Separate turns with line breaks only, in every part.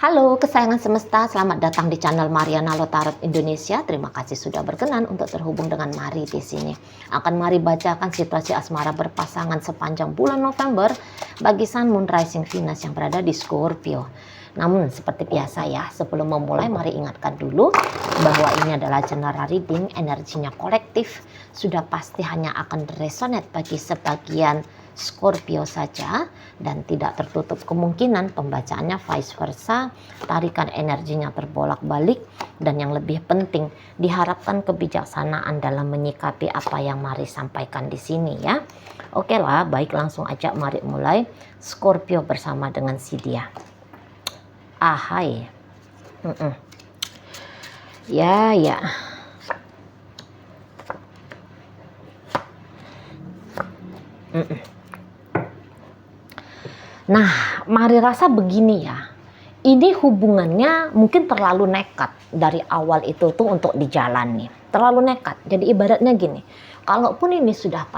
Halo kesayangan semesta, selamat datang di channel Mariana Lotarot Indonesia. Terima kasih sudah berkenan untuk terhubung dengan Mari di sini. Akan Mari bacakan situasi asmara berpasangan sepanjang bulan November bagi Sun, Moon, Rising, Venus yang berada di Scorpio. Namun seperti biasa ya, sebelum memulai mari ingatkan dulu bahwa ini adalah general reading, energinya kolektif, sudah pasti hanya akan resonate bagi sebagian Scorpio saja dan tidak tertutup kemungkinan pembacaannya vice versa, tarikan energinya terbolak-balik, dan yang lebih penting diharapkan kebijaksanaan dalam menyikapi apa yang Mari sampaikan di sini ya. Oke lah, baik langsung aja mari mulai. Scorpio bersama dengan si dia. Ahai. Ya. Nah, Mari rasa begini ya. Ini hubungannya mungkin terlalu nekat dari awal itu tuh untuk dijalani. Terlalu nekat. Jadi ibaratnya gini. Kalaupun ini sudah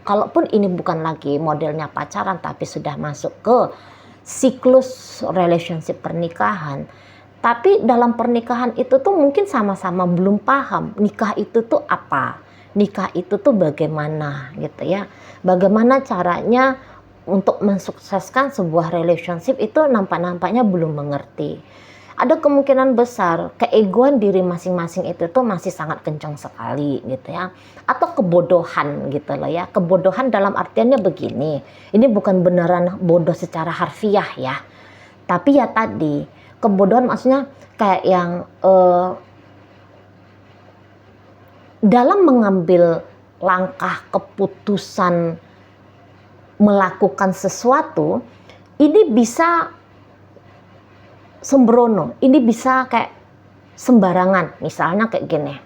kalaupun ini bukan lagi modelnya pacaran tapi sudah masuk ke siklus relationship pernikahan. Tapi dalam pernikahan itu tuh mungkin sama-sama belum paham nikah itu tuh apa. Nikah itu tuh bagaimana gitu ya. Bagaimana caranya untuk mensukseskan sebuah relationship itu nampaknya belum mengerti. Ada kemungkinan besar keegoan diri masing-masing itu tuh masih sangat kencang sekali gitu ya. Atau kebodohan gitu loh ya. Kebodohan dalam artiannya begini. Ini bukan beneran bodoh secara harfiah ya. Tapi ya tadi, kebodohan maksudnya kayak yang dalam mengambil langkah keputusan melakukan sesuatu, ini bisa sembrono, ini bisa kayak sembarangan. Misalnya kayak gini,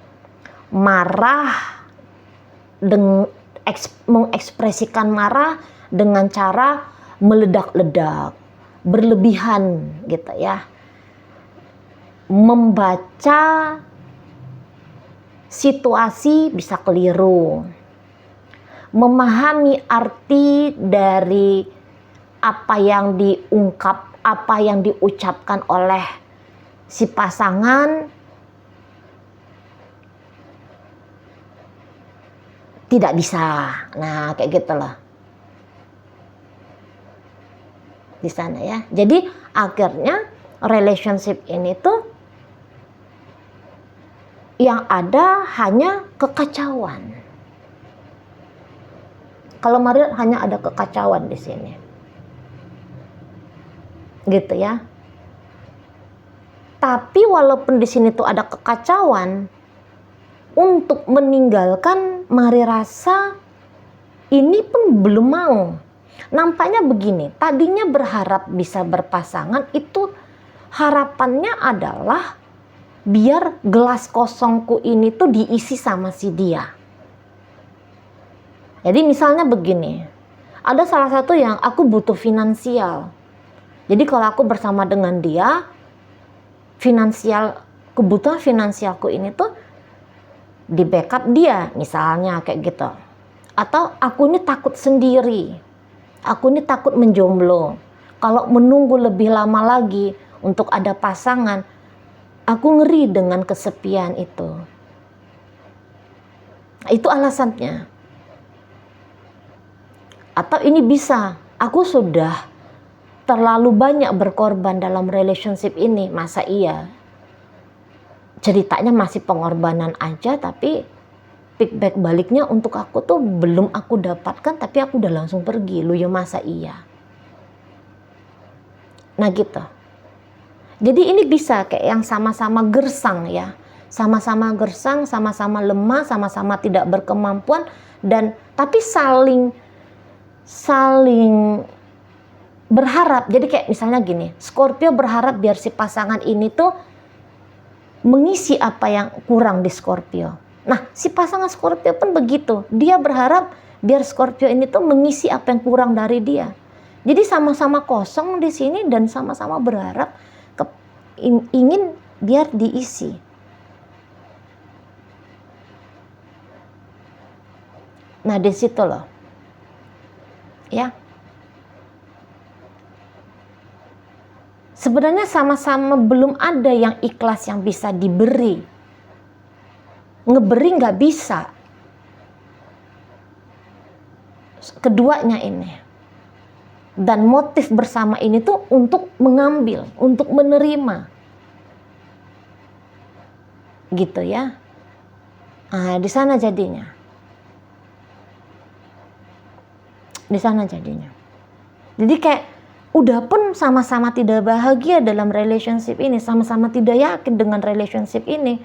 marah, mengekspresikan marah dengan cara meledak-ledak, berlebihan gitu ya. Membaca situasi bisa keliru. Memahami arti dari apa yang diungkap, apa yang diucapkan oleh si pasangan tidak bisa. Nah, kayak gitu loh. Di sana ya. Jadi akhirnya relationship ini tuh yang ada hanya kekacauan. Kalau Mari hanya ada kekacauan di sini. Gitu ya. Tapi walaupun di sini tuh ada kekacauan, untuk meninggalkan Mari rasa ini pun belum mau. Nampaknya begini, tadinya berharap bisa berpasangan itu harapannya adalah biar gelas kosongku ini tuh diisi sama si dia. Jadi misalnya begini, ada salah satu yang aku butuh finansial. Jadi kalau aku bersama dengan dia, kebutuhan finansialku ini tuh di backup dia, misalnya kayak gitu. Atau aku ini takut sendiri, aku ini takut menjomblo. Kalau menunggu lebih lama lagi untuk ada pasangan, aku ngeri dengan kesepian itu. Itu alasannya. Atau ini bisa, aku sudah terlalu banyak berkorban dalam relationship ini, masa iya? Ceritanya masih pengorbanan aja, tapi feedback baliknya untuk aku tuh belum aku dapatkan, tapi aku udah langsung pergi. Lu ya masa iya? Nah gitu. Jadi ini bisa kayak yang sama-sama gersang ya. Sama-sama gersang, sama-sama lemah, sama-sama tidak berkemampuan, dan tapi saling berharap. Jadi kayak misalnya gini, Scorpio berharap biar si pasangan ini tuh mengisi apa yang kurang di Scorpio. Nah, si pasangan Scorpio pun begitu. Dia berharap biar Scorpio ini tuh mengisi apa yang kurang dari dia. Jadi sama-sama kosong di sini dan sama-sama berharap ingin biar diisi. Nah, di situ loh. Ya. sebenarnya sama-sama belum ada yang ikhlas yang bisa diberi. Ngeberi nggak bisa. Keduanya ini. Dan motif bersama ini tuh untuk mengambil, untuk menerima. Gitu ya. Nah, di sana jadinya. Di sana jadinya. Jadi kayak udah pun sama-sama tidak bahagia dalam relationship ini, sama-sama tidak yakin dengan relationship ini.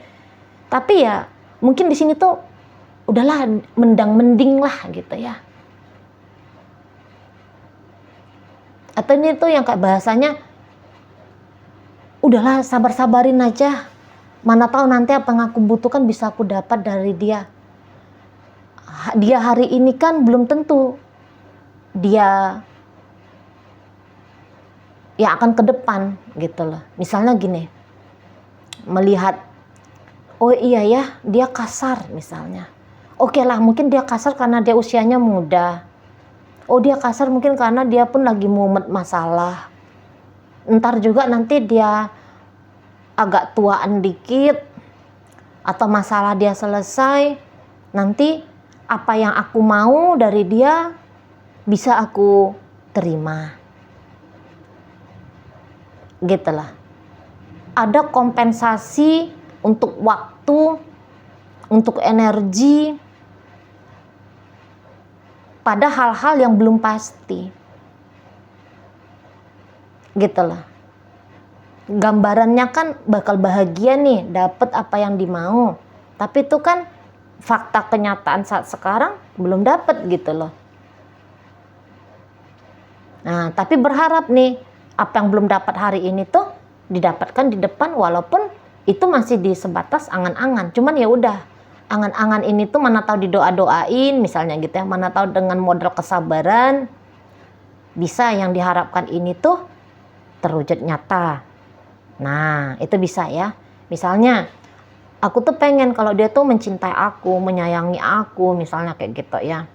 Tapi ya mungkin di sini tuh udahlah mendang-mending lah gitu ya. Atau ini tuh yang kayak bahasanya udahlah sabar-sabarin aja. Mana tahu nanti apa yang aku butuhkan bisa aku dapat dari dia. Dia hari ini kan belum tentu dia yang akan ke depan gitu loh. Misalnya gini, melihat oh iya ya dia kasar misalnya. Oke lah mungkin dia kasar karena dia usianya muda. Oh dia kasar mungkin karena dia pun lagi mumet masalah. Ntar juga nanti dia agak tuaan dikit atau masalah dia selesai, nanti apa yang aku mau dari dia bisa aku terima. Gitulah. Ada kompensasi untuk waktu, untuk energi pada hal-hal yang belum pasti. Gitulah. Gambarannya kan bakal bahagia nih, dapat apa yang dimau. Tapi itu kan fakta kenyataan saat sekarang belum dapat gitu loh. Nah, tapi berharap nih apa yang belum dapat hari ini tuh didapatkan di depan, walaupun itu masih di sebatas angan-angan. Cuman ya udah, angan-angan ini tuh mana tahu didoa-doain misalnya gitu ya, mana tahu dengan modal kesabaran bisa yang diharapkan ini tuh terwujud nyata. Nah, itu bisa ya. Misalnya, aku tuh pengen kalau dia tuh mencintai aku, menyayangi aku, misalnya kayak gitu ya.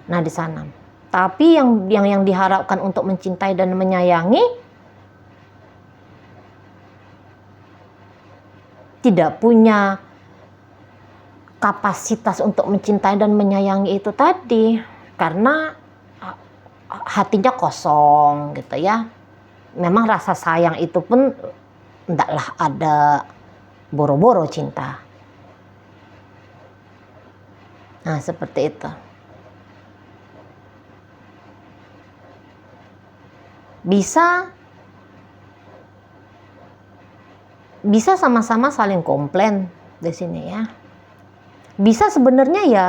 Nah, di sana. Tapi yang diharapkan untuk mencintai dan menyayangi tidak punya kapasitas untuk mencintai dan menyayangi itu tadi, karena hatinya kosong gitu ya. Memang rasa sayang itu pun ndaklah ada, boro-boro cinta. Nah, seperti itu. Bisa sama-sama saling komplain di sini ya. Bisa sebenarnya ya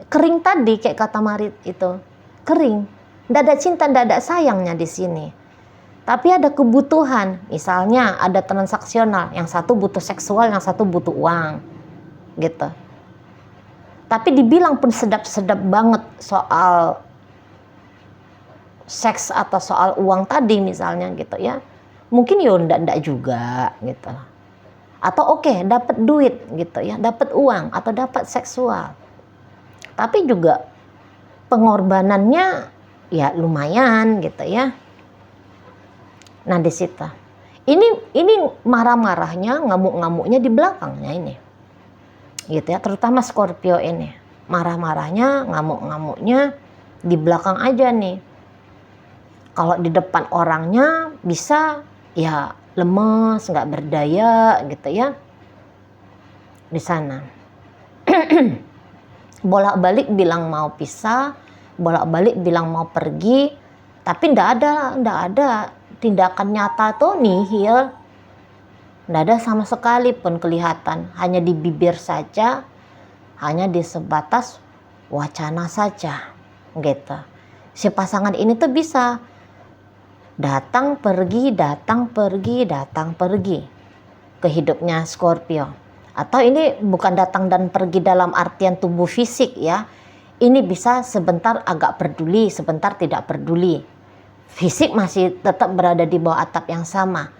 kering tadi kayak kata Marit itu. Kering. Ndak ada cinta, ndak ada sayangnya di sini. Tapi ada kebutuhan, misalnya ada transaksional, yang satu butuh seksual, yang satu butuh uang, gitu. Tapi dibilang pun sedap-sedap banget soal seks atau soal uang tadi misalnya gitu ya, mungkin ya ndak juga gitu. Atau oke, dapat duit gitu ya, dapat uang atau dapat seksual. Tapi juga pengorbanannya ya lumayan gitu ya. Nah di situ, ini marah-marahnya, ngamuk-ngamuknya di belakangnya ini, gitu ya. Terutama Scorpio ini, marah-marahnya, ngamuk-ngamuknya di belakang aja nih. Kalau di depan orangnya bisa ya lemes, nggak berdaya, gitu ya. Di sana, bolak-balik bilang mau pisah, bolak-balik bilang mau pergi, tapi ndak ada tindakan nyata tuh nihil. Nggak ada sama sekali pun kelihatan, hanya di bibir saja, hanya di sebatas wacana saja gitu. Si pasangan ini tuh bisa datang pergi, datang pergi, datang pergi ke hidupnya Scorpio. Atau ini bukan datang dan pergi dalam artian tubuh fisik ya, ini bisa sebentar agak peduli, sebentar tidak peduli. Fisik masih tetap berada di bawah atap yang sama,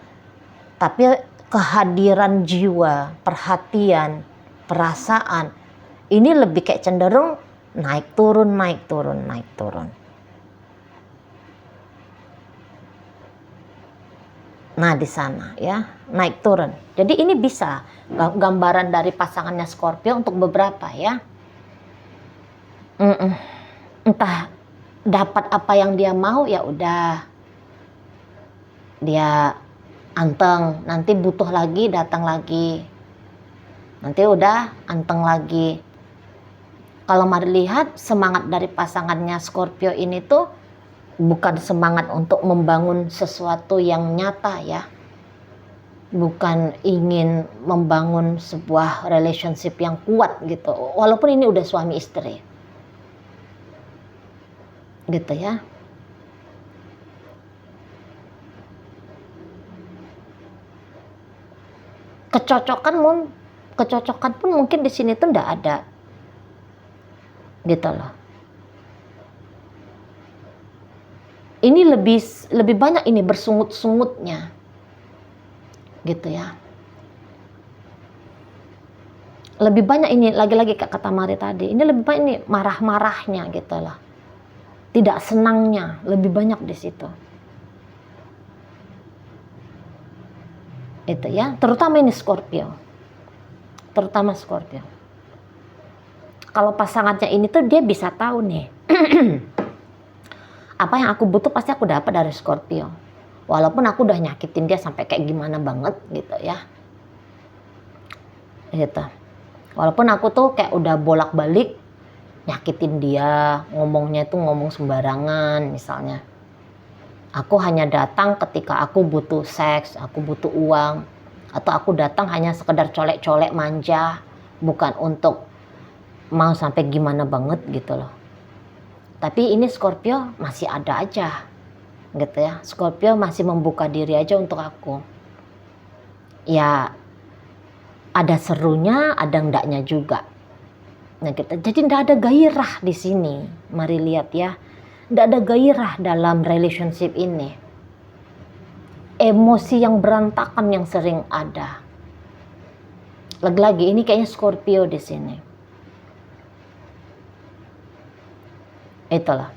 tapi kehadiran jiwa, perhatian, perasaan ini lebih kayak cenderung naik turun, naik turun, naik turun. Nah, di sana ya, naik turun. Jadi ini bisa gambaran dari pasangannya Scorpio untuk beberapa ya. Entah dapat apa yang dia mau, ya udah dia anteng, nanti butuh lagi datang lagi, nanti udah anteng lagi. Kalau mari lihat semangat dari pasangannya Scorpio ini tuh bukan semangat untuk membangun sesuatu yang nyata ya, bukan ingin membangun sebuah relationship yang kuat gitu, walaupun ini udah suami istri gitu ya. Kecocokan pun mungkin di sini tuh nggak ada gitu loh. Ini lebih banyak ini bersungut-sungutnya gitu ya. Lebih banyak ini, lagi-lagi kata Mari tadi, ini lebih banyak ini marah-marahnya gitu loh. Tidak senangnya lebih banyak di situ. Itu ya, terutama ini Scorpio. Terutama Scorpio. Kalau pasangannya ini tuh dia bisa tahu nih. Apa yang aku butuh pasti aku dapat dari Scorpio. Walaupun aku udah nyakitin dia sampai kayak gimana banget gitu ya. Gitu. Walaupun aku tuh kayak udah bolak-balik nyakitin dia, ngomongnya itu ngomong sembarangan misalnya. Aku hanya datang ketika aku butuh seks, aku butuh uang, atau aku datang hanya sekedar colek-colek manja, bukan untuk mau sampai gimana banget gitu loh. Tapi ini Scorpio masih ada aja gitu ya. Scorpio masih membuka diri aja untuk aku. Ya ada serunya, ada enggaknya juga. Nah, jadi enggak ada gairah di sini. Mari lihat ya. Enggak ada gairah dalam relationship ini. Emosi yang berantakan yang sering ada. Lagi-lagi ini kayaknya Scorpio di sini. Itulah.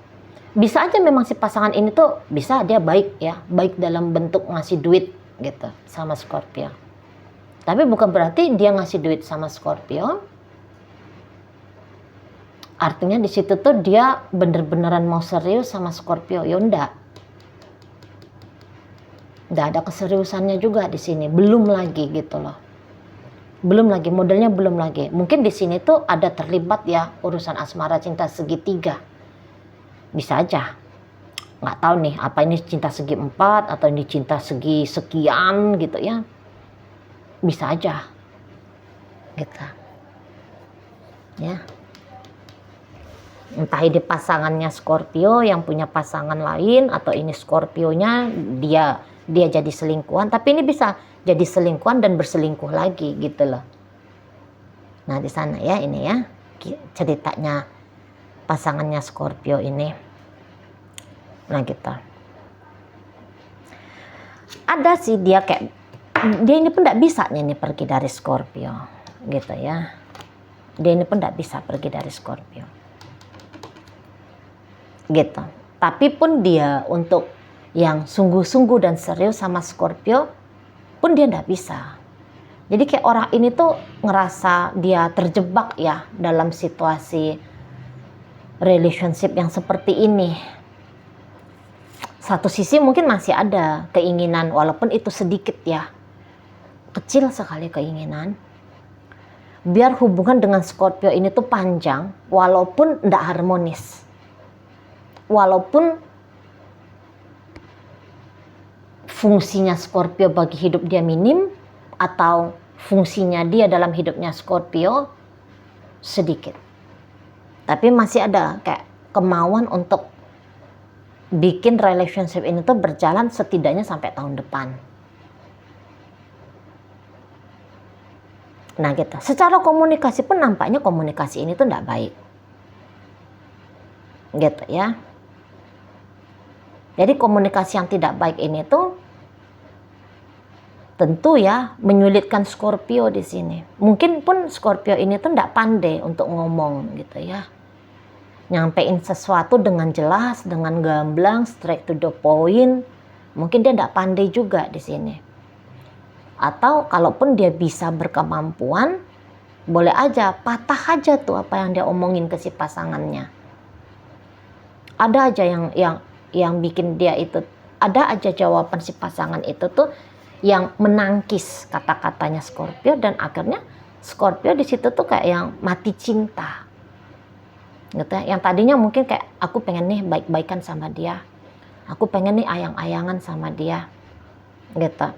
Bisa aja memang si pasangan ini tuh bisa dia baik ya, baik dalam bentuk ngasih duit gitu sama Scorpio. Tapi bukan berarti dia ngasih duit sama Scorpio artinya di situ tuh dia bener-beneran mau serius sama Scorpio. Ya enggak ada keseriusannya juga di sini, belum lagi gitu loh. Belum lagi, modelnya belum lagi. Mungkin di sini tuh ada terlibat ya urusan asmara cinta segitiga. Bisa aja. Nggak tahu nih apa ini cinta segi 4 atau ini cinta segi sekian gitu ya. Bisa aja. Gitu. Ya. Entah ini pasangannya Scorpio yang punya pasangan lain atau ini Scorpionya dia jadi selingkuhan, tapi ini bisa jadi selingkuhan dan berselingkuh lagi gitu loh. Nah di sana ya ini ya ceritanya pasangannya Scorpio ini. Nah gitu. Ada sih dia ini pun tidak bisa nih pergi dari Scorpio gitu ya. Dia ini pun tidak bisa pergi dari Scorpio gitu. Tapi pun dia untuk yang sungguh-sungguh dan serius sama Scorpio pun dia tidak bisa. Jadi kayak orang ini tuh ngerasa dia terjebak ya dalam situasi relationship yang seperti ini. Satu sisi mungkin masih ada keinginan, walaupun itu sedikit ya, kecil sekali keinginan, biar hubungan dengan Scorpio ini tuh panjang walaupun tidak harmonis. Walaupun fungsinya Scorpio bagi hidup dia minim atau fungsinya dia dalam hidupnya Scorpio sedikit. Tapi masih ada kayak kemauan untuk bikin relationship ini tuh berjalan setidaknya sampai tahun depan. Nah gitu. Secara komunikasi pun nampaknya komunikasi ini tuh tidak baik. Gitu ya. Jadi komunikasi yang tidak baik ini tuh tentu ya menyulitkan Scorpio di sini. Mungkin pun Scorpio ini tuh tidak pandai untuk ngomong gitu ya. Nyampein sesuatu dengan jelas, dengan gamblang, straight to the point, Mungkin dia tidak pandai juga di sini. Atau kalaupun dia bisa berkemampuan, boleh aja patah aja tuh apa yang dia omongin ke si pasangannya. Ada aja yang bikin dia itu, ada aja jawaban si pasangan itu tuh yang menangkis kata-katanya Scorpio, dan akhirnya Scorpio di situ tuh kayak yang mati cinta. Gitu ya. Yang tadinya mungkin kayak aku pengen nih baik-baikan sama dia. Aku pengen nih ayang-ayangan sama dia. Gitu.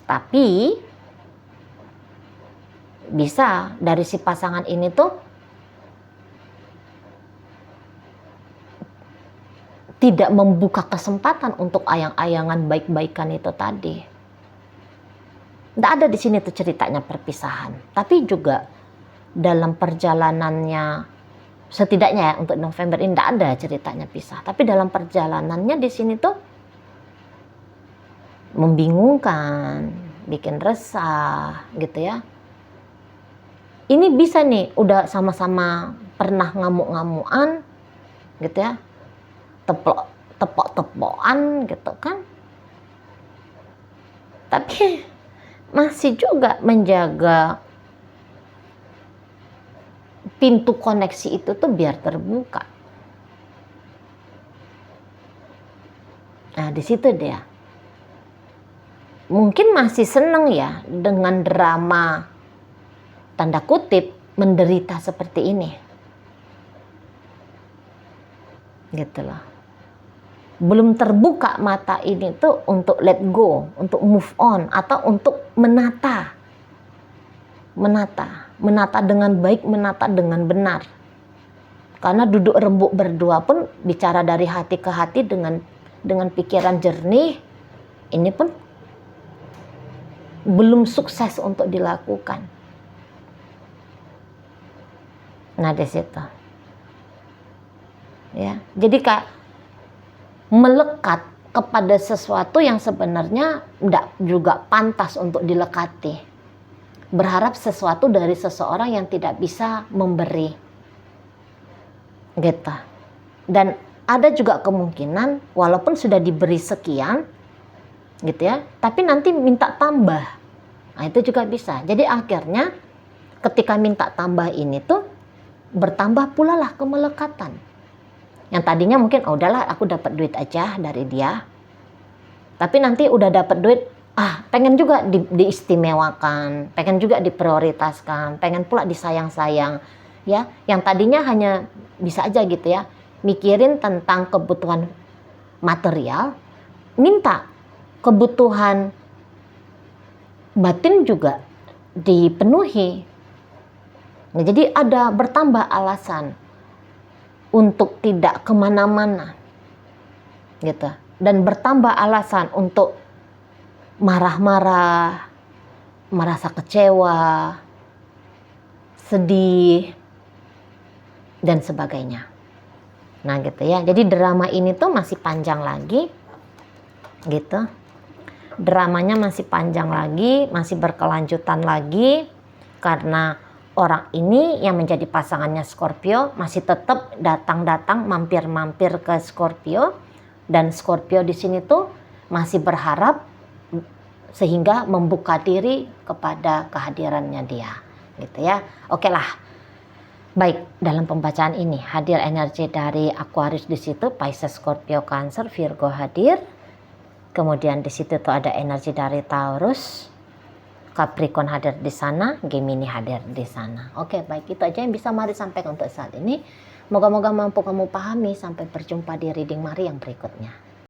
Tapi bisa dari si pasangan ini tuh tidak membuka kesempatan untuk ayang-ayangan baik-baikan itu tadi. Tidak ada di sini tuh ceritanya perpisahan. Tapi juga dalam perjalanannya, setidaknya ya untuk November ini tidak ada ceritanya pisah. Tapi dalam perjalanannya di sini tuh membingungkan, bikin resah gitu ya. Ini bisa nih udah sama-sama pernah ngamuk-ngamukan gitu ya. Tepok-tepokan gitu kan. Tapi masih juga menjaga pintu koneksi itu tuh biar terbuka. Nah, di situ dia. Mungkin masih seneng ya dengan drama tanda kutip menderita seperti ini. Gitu loh. Belum terbuka mata ini tuh untuk let go, untuk move on, atau untuk menata dengan baik, menata dengan benar. Karena duduk rembuk berdua pun bicara dari hati ke hati dengan pikiran jernih, ini pun belum sukses untuk dilakukan. Nah, di situ. Ya, jadi kayak melekat kepada sesuatu yang sebenarnya tidak juga pantas untuk dilekati. Berharap sesuatu dari seseorang yang tidak bisa memberi. Gitu. Dan ada juga kemungkinan walaupun sudah diberi sekian gitu ya, tapi nanti minta tambah. Nah, itu juga bisa. Jadi akhirnya ketika minta tambah ini tuh bertambah pula lah kemelekatan. Yang tadinya mungkin udahlah aku dapat duit aja dari dia. Tapi nanti udah dapat duit, pengen juga diistimewakan, pengen juga diprioritaskan, pengen pula disayang-sayang. Ya, yang tadinya hanya bisa aja gitu ya, mikirin tentang kebutuhan material, minta kebutuhan batin juga dipenuhi. Nah, jadi ada bertambah alasan untuk tidak kemana-mana gitu, dan bertambah alasan untuk marah-marah, merasa kecewa, sedih, dan sebagainya. Nah gitu ya, jadi drama ini tuh masih panjang lagi gitu, dramanya masih panjang lagi, masih berkelanjutan lagi, karena orang ini yang menjadi pasangannya Scorpio masih tetap datang-datang, mampir-mampir ke Scorpio, dan Scorpio di sini tuh masih berharap sehingga membuka diri kepada kehadirannya dia, gitu ya. Oke lah. Baik, dalam pembacaan ini hadir energi dari Aquarius di situ, Pisces, Scorpio, Cancer, Virgo hadir. Kemudian di situ tuh ada energi dari Taurus, Capricorn hadir di sana, Gemini hadir di sana. Oke, baik, itu aja yang bisa Mari sampaikan untuk saat ini. Moga-moga mampu kamu pahami. Sampai berjumpa di reading Mari yang berikutnya.